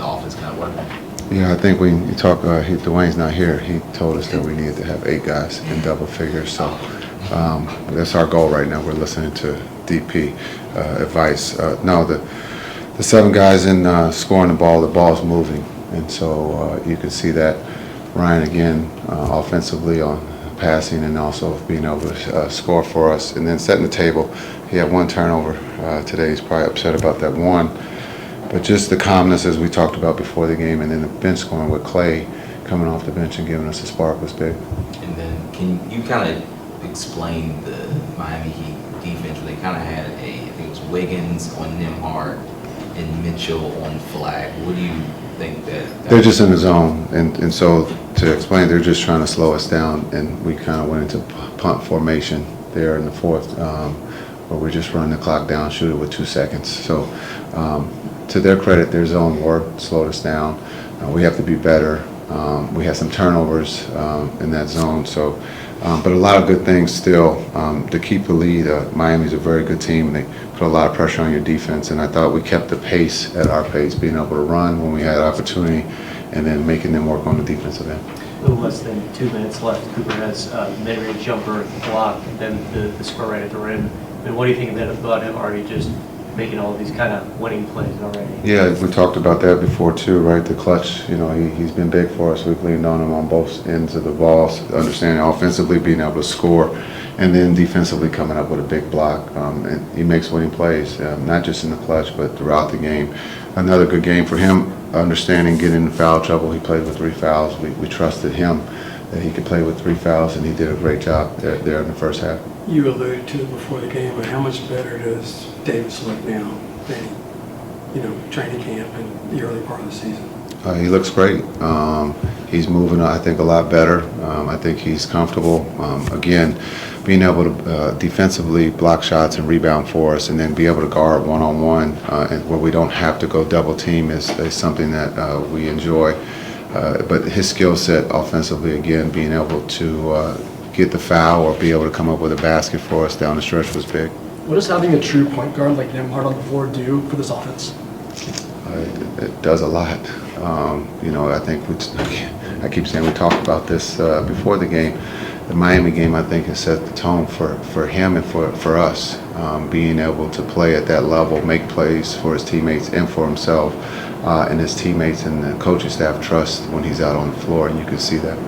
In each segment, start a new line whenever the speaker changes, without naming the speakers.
the offense kind of working?
Yeah, I think when you talk, Dwayne's not here. He told us that we needed to have 8 guys in double figures. So that's our goal right now. We're listening to DP advice. No, the 7 guys in scoring the ball's moving. And so you can see that Ryan, again, offensively on passing and also being able to score for us. And then setting the table. He had 1 turnover today. He's probably upset about that one. But just the calmness, as we talked about before the game, and then the bench scoring with Clay coming off the bench and giving us a spark was big.
And then can you kind of explain the Miami Heat defense? They kind of had I think it was Wiggins on Nembhard and Mitchell on Flagg. What do you think that
they're just in the zone. And so to explain, they're just trying to slow us down. And we kind of went into punt formation there in the fourth, where we're just running the clock down, shoot it with 2 seconds. So to their credit, their zone worked, slowed us down. We have to be better. We had some turnovers in that zone. So, but a lot of good things still to keep the lead. Miami's a very good team, and they put a lot of pressure on your defense. And I thought we kept the pace at our pace, being able to run when we had opportunity, and then making them work on the defensive end.
A little less than 2 minutes left. Cooper has mid-range jumper, block, then the score right at the rim. And what do you think about him already just making all of these kind of winning plays already?
Yeah, we talked about that before too, right? The clutch, he's been big for us. We've leaned on him on both ends of the ball, understanding offensively being able to score, and then defensively coming up with a big block. And he makes winning plays, not just in the clutch, but throughout the game. Another good game for him, understanding getting in foul trouble. He played with 3 fouls. We trusted him that he could play with 3 fouls, and he did a great job there in the first half.
You alluded to it before the game, but how much better does Davis look now than, training camp and the early part of the season?
He looks great. He's moving, I think, a lot better. I think he's comfortable. Again, being able to defensively block shots and rebound for us, and then be able to guard one-on-one, and where we don't have to go double team is something that we enjoy. But his skill set offensively, again, being able to get the foul or be able to come up with a basket for us down the stretch was big.
What does having a true point guard like Nembhard on the floor do for this offense?
It does a lot. I think I keep saying we talked about this before the game. The Miami game, I think, has set the tone for him and for us, being able to play at that level, make plays for his teammates and for himself, and his teammates and the coaching staff trust when he's out on the floor, and you can see that.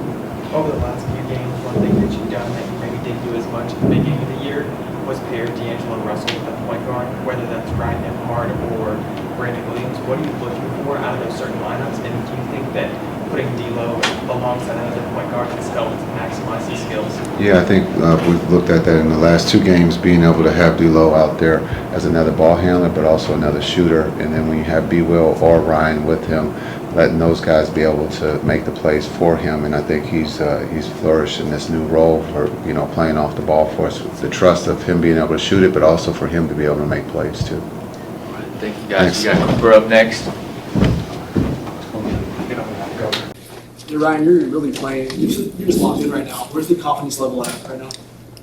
Over the last few games, one thing that you've done that you maybe didn't do as much at the beginning of the year was pair D'Angelo Russell with a point guard, whether that's Ryan Nembhard or Brandon Williams. What are you looking for out of those certain lineups, and do you think that putting D'Lo alongside another point guard has helped maximize his skills?
Yeah, I think we've looked at that in the last 2 games, being able to have D'Lo out there as another ball handler, but also another shooter. And then when you have B-Will or Ryan with him, letting those guys be able to make the plays for him. And I think he's flourished in this new role for playing off the ball for us. The trust of him being able to shoot it, but also for him to be able to make plays too.
Thank you guys. We got Cooper up next.
Ryan, you're really playing. You're just locked in right now. Where's the confidence level at right now?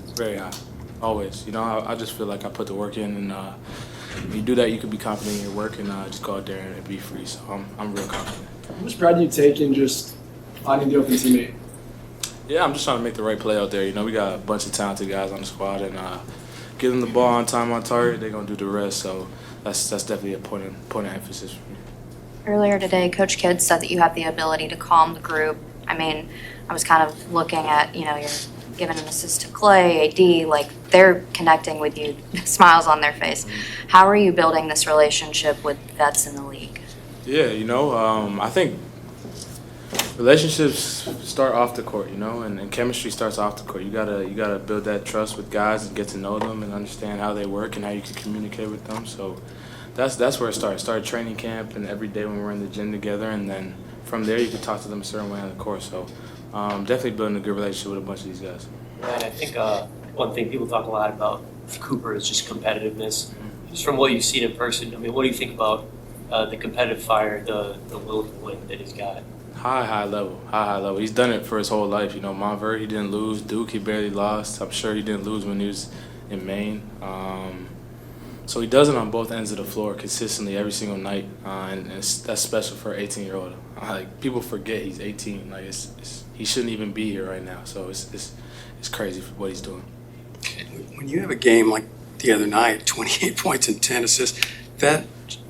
It's very high, always. I just feel like I put the work in, and if you do that, you can be confident in your work and just go out there and be free. So I'm real confident.
How much pride do you take in just finding the open teammate?
Yeah, I'm just trying to make the right play out there. We got a bunch of talented guys on the squad, and give them the ball on time, on target, they're gonna do the rest. So that's definitely a point of emphasis for me.
Earlier today, Coach Kidd said that you have the ability to calm the group. I mean, I was kind of looking at, you're giving an assist to Clay, AD, like they're connecting with you, smiles on their face. How are you building this relationship with vets in the league?
Yeah, I think relationships start off the court, and chemistry starts off the court. You gotta build that trust with guys and get to know them and understand how they work and how you can communicate with them. So that's where it started. Started training camp and every day when we were in the gym together, and then from there you could talk to them a certain way on the court. So definitely building a good relationship with a bunch of these guys.
And I think one thing people talk a lot about with Cooper is just competitiveness. Just from what you've seen in person, what do you think about the competitive fire, the will to win that he's got?
High level. He's done it for his whole life. Montverde, he didn't lose. Duke, he barely lost. I'm sure he didn't lose when he was in Maine. So he does it on both ends of the floor consistently every single night, and that's special for an 18-year-old. Like, people forget he's 18. Like, he shouldn't even be here right now. So it's crazy for what he's doing.
When you have a game like the other night, 28 points and 10 assists, that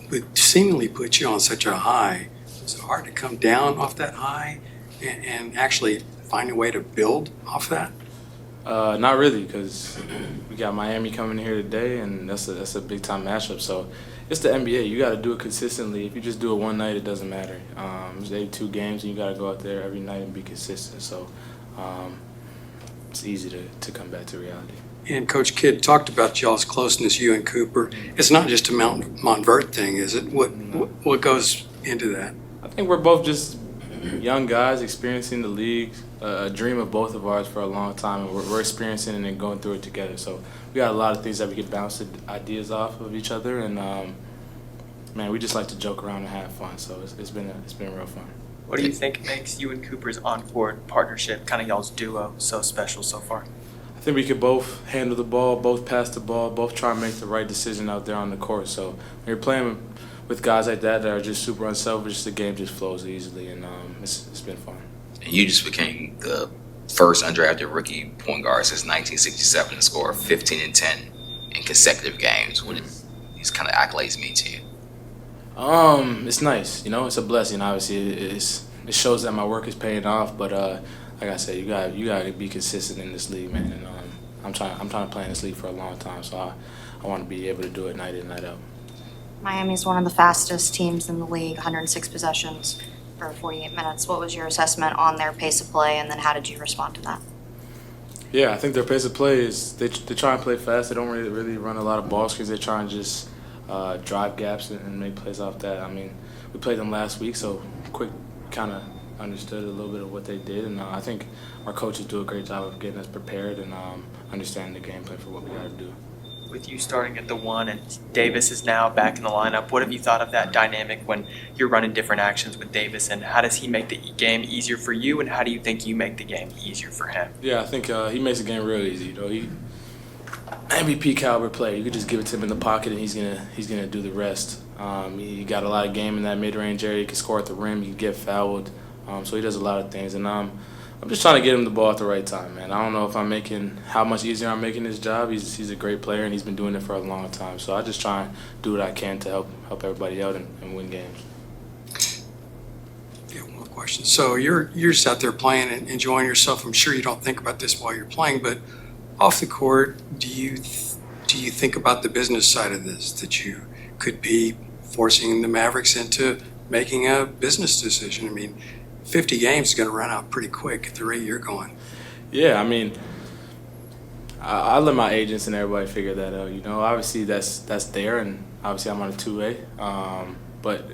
would seemingly put you on such a high. Is it hard to come down off that high and actually find a way to build off that?
Not really, because we got Miami coming here today, and that's a big time matchup. So it's the NBA. You got to do it consistently. If you just do it one night, it doesn't matter. There's 82 games, and you got to go out there every night and be consistent. So it's easy to come back to reality.
And Coach Kidd talked about y'all's closeness, you and Cooper. It's not just a Montverde thing, is it? What goes into that?
I think we're both just young guys experiencing the league, a dream of both of ours for a long time, and we're experiencing it and going through it together. So we got a lot of things that we can bounce ideas off of each other, and man, we just like to joke around and have fun. So it's been real fun.
What do you think makes you and Cooper's on-court partnership, kind of y'all's duo, so special so far?
I think we could both handle the ball, both pass the ball, both try and make the right decision out there on the court. So when you're playing with guys like that are just super unselfish, the game just flows easily, and it's been fun.
And you just became the first undrafted rookie point guard since 1967 to score 15 and 10 in consecutive games. What do these kind of accolades mean to you?
It's nice, it's a blessing. Obviously, it shows that my work is paying off. But like I said, you gotta be consistent in this league, man. And I'm trying to play in this league for a long time, so I want to be able to do it night in, night out.
Miami's one of the fastest teams in the league, 106 possessions for 48 minutes. What was your assessment on their pace of play, and then how did you respond to that?
Yeah, I think their pace of play is they try and play fast. They don't really run a lot of ball screens. They try and just drive gaps and make plays off that. I mean, we played them last week, so quick kind of understood a little bit of what they did, and I think our coaches do a great job of getting us prepared and understanding the game plan for what we got to do.
With you starting at the 1 and Davis is now back in the lineup, what have you thought of that dynamic when you're running different actions with Davis, and how does he make the game easier for you, and how do you think you make the game easier for him?
Yeah, I think he makes the game real easy. He MVP caliber player. You could just give it to him in the pocket, and he's gonna do the rest. He got a lot of game in that mid-range area. He can score at the rim. He can get fouled. So he does a lot of things, and I'm just trying to get him the ball at the right time, man. I don't know if how much easier I'm making his job. He's a great player, and he's been doing it for a long time. So I just try and do what I can to help everybody out and win games.
Yeah, one more question. So you're just out there playing and enjoying yourself. I'm sure you don't think about this while you're playing, but off the court, do you think about the business side of this, that you could be forcing the Mavericks into making a business decision? I mean, 50 games is going to run out pretty quick at the rate you're going.
Yeah, I mean, I let my agents and everybody figure that out. Obviously that's there, and obviously I'm on a two-way. But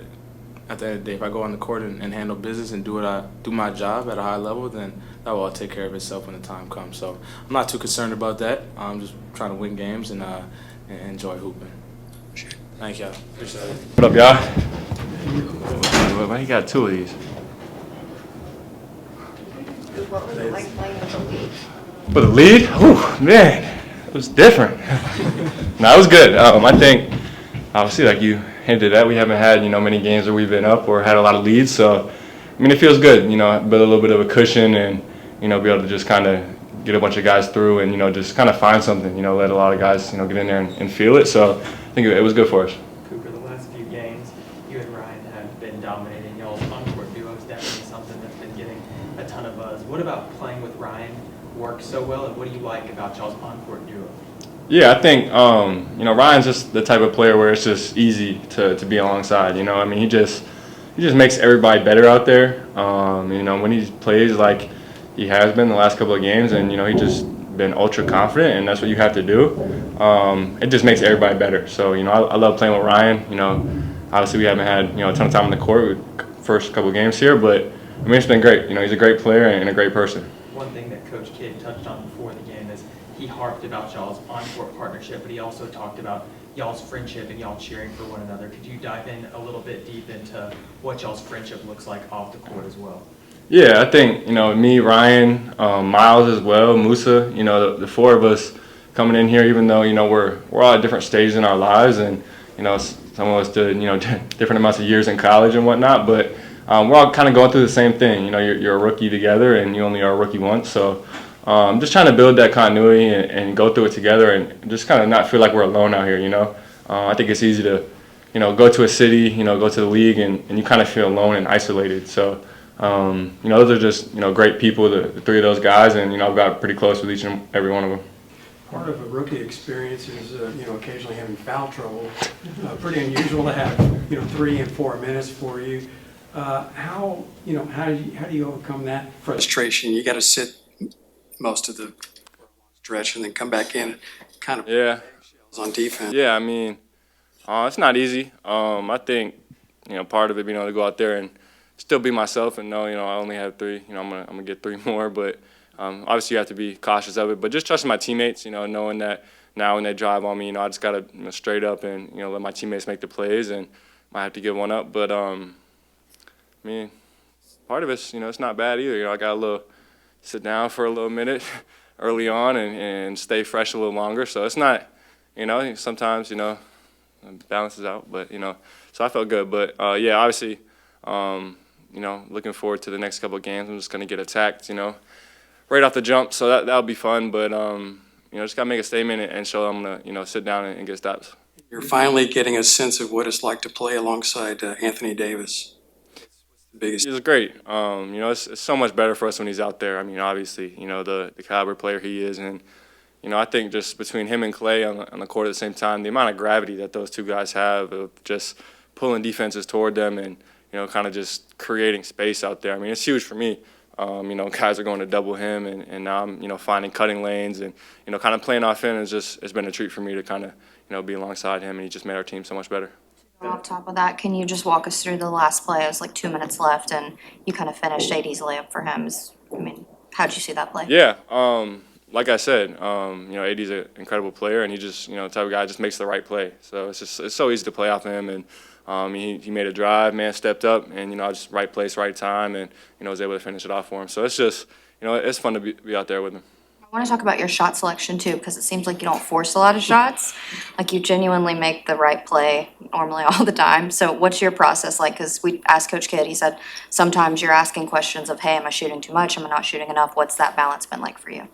at the end of the day, if I go on the court and handle business and do my job at a high level, then that will all take care of itself when the time comes. So I'm not too concerned about that. I'm just trying to win games and enjoy hooping. Thank y'all. Appreciate it.
What up, y'all? Why you got two of these?
What was it like playing with the league?
For the lead? Ooh, man, it was different. No, it was good. I think, obviously, like you hinted at, we haven't had, many games where we've been up or had a lot of leads. So, I mean, it feels good, build a little bit of a cushion and, be able to just kind of get a bunch of guys through and, just kind of find something, let a lot of guys, get in there and feel it. So, I think it was good for us.
Cooper, the last few games, you and Ryan have been dominating. Y'all's on-court duo is definitely something that's been getting a ton of buzz. What about playing with Ryan works so well, and what do you like about y'all's on-court duo?
Yeah, I think, Ryan's just the type of player where it's just easy to be alongside, I mean, he just makes everybody better out there. When he plays like he has been the last couple of games, and, he just been ultra confident, and that's what you have to do. It just makes everybody better. So, I love playing with Ryan. Obviously we haven't had, a ton of time on the court first couple of games here, but, I mean, it's been great. He's a great player and a great person.
One thing that Coach Kidd touched on before the game is he harped about y'all's on-court partnership, but he also talked about y'all's friendship and y'all cheering for one another. Could you dive in a little bit deep into what y'all's friendship looks like off the court as well?
Yeah, I think, me, Ryan, Miles as well, Musa, the four of us coming in here, even though, we're all at different stages in our lives, and, some of us did, different amounts of years in college and whatnot, but we're all kind of going through the same thing. You're a rookie together, and you only are a rookie once, so just trying to build that continuity and go through it together and just kind of not feel like we're alone out here, I think it's easy to, go to a city, go to the league, and you kind of feel alone and isolated. So, those are just, great people, the three of those guys, and, I've got pretty close with each and every one of them.
Part of a rookie experience is, occasionally having foul trouble. Pretty unusual to have, 3 and 4 minutes for you. How do you overcome that frustration? You got to sit most of the stretch and then come back in, kind of on defense.
Yeah, I mean, it's not easy. I think, part of it, to go out there and still be myself and know, I only have 3. I'm gonna get 3 more, but obviously you have to be cautious of it. But just trusting my teammates, knowing that now when they drive on me, I just gotta straight up and let my teammates make the plays, and might have to give one up. But I mean, part of it's it's not bad either. I got a little sit down for a little minute early on and stay fresh a little longer. So it's not, sometimes it balances out. But so I felt good. But yeah, obviously. Looking forward to the next couple of games. I'm just going to get attacked, right off the jump. So that'll be fun. But, just got to make a statement and show them I'm going to, sit down and get stops.
You're finally getting a sense of what it's like to play alongside Anthony Davis. The biggest.
He's great. It's so much better for us when he's out there. I mean, obviously, the caliber player he is. And, I think just between him and Clay on the court at the same time, the amount of gravity that those two guys have of just pulling defenses toward them and, kind of just creating space out there. I mean, it's huge for me. Guys are going to double him, and now I'm, finding cutting lanes and, kind of playing off him. It's been a treat for me to kind of, be alongside him, and he just made our team so much better.
On top of that, can you just walk us through the last play? It was like 2 minutes left, and you kind of finished AD's layup for him. How'd you see that play?
Yeah, like I said, AD's an incredible player, and he just, the type of guy just makes the right play. So it's so easy to play off him, and he made a drive, man stepped up, and just right place, right time, and was able to finish it off for him. So it's just it's fun to be out there with him.
I want to talk about your shot selection too, because it seems like you don't force a lot of shots. Like you genuinely make the right play normally all the time. So what's your process like? Because we asked Coach Kidd, he said sometimes you're asking questions of, hey, am I shooting too much? Am I not shooting enough? What's that balance been like for you?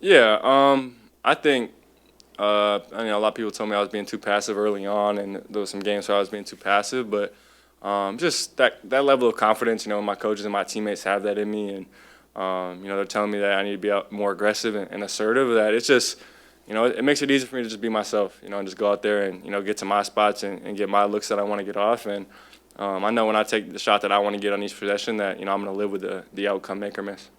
Yeah, I think. A lot of people told me I was being too passive early on, and there was some games where I was being too passive. But just that level of confidence, my coaches and my teammates have that in me, and they're telling me that I need to be out more aggressive and assertive. That it's just, it makes it easy for me to just be myself, and just go out there and get to my spots and get my looks that I want to get off. And I know when I take the shot that I want to get on each possession, that I'm going to live with the outcome, make or miss.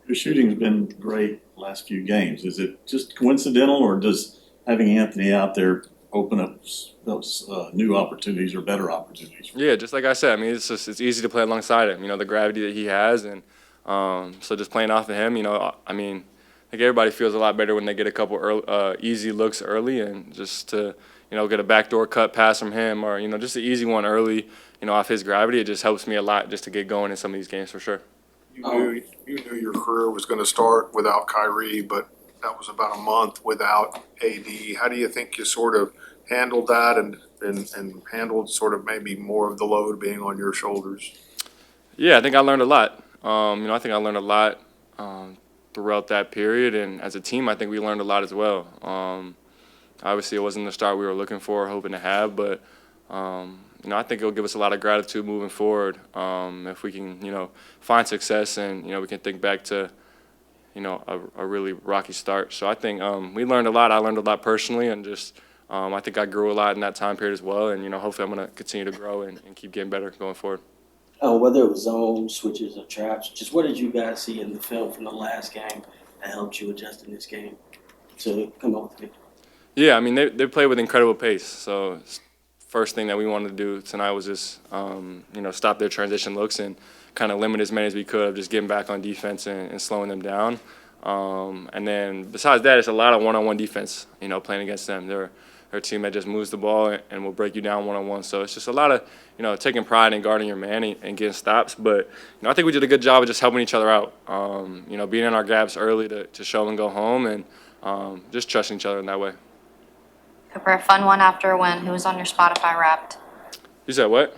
Your shooting's been great last few games. Is it just coincidental, or does having Anthony out there open up those new opportunities or better opportunities?
Yeah, just like I said, it's easy to play alongside him. The gravity that he has, and so just playing off of him. I think everybody feels a lot better when they get a couple easy looks early, and just to get a backdoor cut pass from him, or just an easy one early. Off his gravity, it just helps me a lot just to get going in some of these games for sure.
You knew your career was going to start without Kyrie, but that was about a month without AD. How do you think you sort of handled that and handled sort of maybe more of the load being on your shoulders?
Yeah, I think I learned a lot. I think I learned a lot throughout that period, and as a team, I think we learned a lot as well. Obviously, it wasn't the start we were looking for, hoping to have, but I think it'll give us a lot of gratitude moving forward if we can, find success and we can think back to, a really rocky start. So I think we learned a lot. I learned a lot personally, and just I think I grew a lot in that time period as well. And hopefully I'm going to continue to grow and keep getting better going forward.
Whether it was zone switches or traps, just what did you guys see in the film from the last game that helped you adjust in this game to come up with the victory?
Yeah, they play with incredible pace. So first thing that we wanted to do tonight was just stop their transition looks and kind of limit as many as we could of just getting back on defense and slowing them down. And then besides that, it's a lot of one-on-one defense, playing against them. They're a team that just moves the ball and will break you down one-on-one. So it's just a lot of, taking pride in guarding your man and getting stops. But, I think we did a good job of just helping each other out, being in our gaps early to show and go home. And just trusting each other in that way.
Cooper, a fun one after a win. Who was on your Spotify Wrapped?
You said what?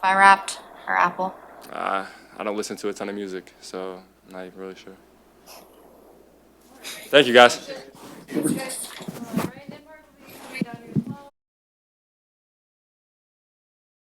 Spotify Wrapped or Apple?
I don't listen to a ton of music, so I'm not even really sure. Thank you, guys.